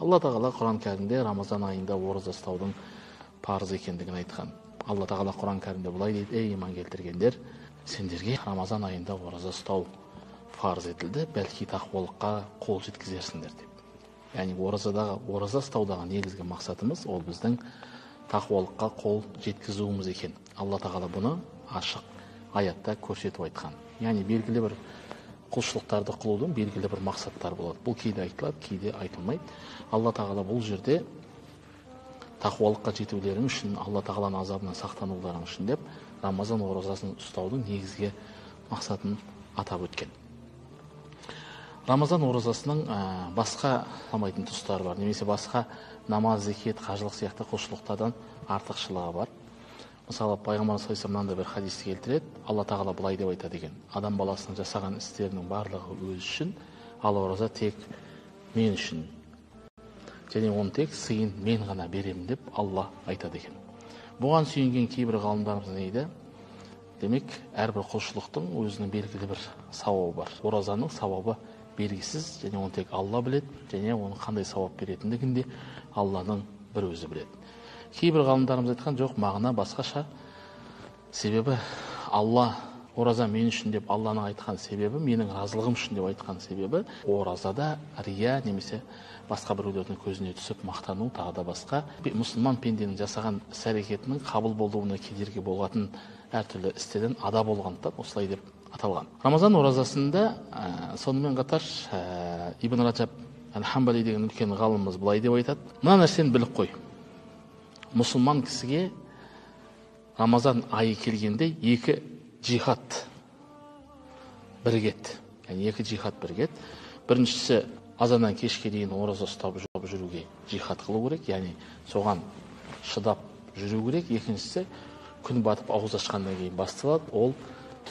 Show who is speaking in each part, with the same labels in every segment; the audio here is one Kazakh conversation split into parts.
Speaker 1: Алла тағала Құран кәрімде Рамазан айында ораза ұстаудың парыз екендігін айтқан. Алла тағала Құран кәрімде былай дейді: ей иман келтіргендер, сендерге Рамазан айында ораза ұстау парыз етілді, бәлки тақуалыққа қол жеткізерсіңдер деп. Яғни ораза ұстаудағы негізгі мақсатымыз ол біздің тақуалыққа қол жеткізуіміз екен. Алла тағала бұны ашық аятта көрсетіп айтқан. Яғни белгілі бір құлшылықтарды қылудың белгілі бір мақсаттары болады. Бұл кейде айтылады, кейде айтылмайды. Алла тағала бұл жерде тақуалыққа жетулерің үшін, Алла тағаланың азабынан сақтануларың үшін деп Рамазан оразасын ұстаудың негізгі мақсатын атап өткен. Рамазан оразасының басқа қамайтын тұстары бар, немесе басқа намаз, зекет, қажылық сияқты құлшылықтардан артықшылығы бар. Мысалы, пайғамбар саллаллаху алейхи вассалам бір хадисті келтіреді. Алла тағала былай деп айтады екен: адам баласының жасаған істерінің барлығы өз үшін, ал ораза тек мен үшін. Және оны тек сыйын мен ғана беремін деп Алла айтады екен. Бұған сүйенген кейбір ғалымдарымыз не дейді? Демек, әрбір құлшылықтың өзінің белгілі бір сауабы бар. Оразаның сауабы белгісіз, және оны тек Алла біледі, және оның қандай сауап беретіндігін де Алланың бір өзі біледі. Кейбір ғалымдарымыз айтқан жоқ, мағына басқаша. Себебі Алла ораза мен үшін деп Алланың айтқан себебі, менің разылығым үшін деп айтқан себебі, оразада рия немесе басқа біреулердің көзіне түсіп мақтану, тағы да басқа мұсылман пенденің жасаған іс-әрекетінің қабыл болуына кедергі болатын әртүрлі істерден ада болғандықтан осылай деп аталған. Рамазан оразасында сонымен қатар Ибн Раджаб әл-Хамбали деген үлкен ғалымымыз былай деп айтады: мына нәрсені біліп қой, мұсылман кісіге Рамазан айы келгенде екі джихад бірігеді. Яғни екі джихад бірігеді. Біріншісі, азаннан кешке дейін ораза ұстап жүруге джихад қылу керек, яғни соған шыдап жүру керек. Екіншісі, күн батып ауыз ашқаннан кейін басталады, ол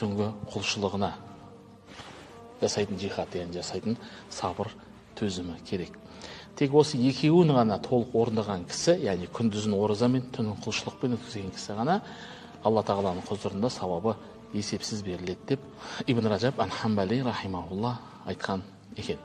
Speaker 1: түнгі құлшылығына жасайтын джихад, яғни жасайтын сабыр, төзімі керек. Тек осы екеуін ғана толық орындаған кісі, яғни күндізін оразамен, түнін құлшылықпен өткізген кісі ғана Алла тағаланың құзырында сауабы есепсіз беріледі деп Ибн Раджаб әл-Хамбали рахимахулла айтқан екен.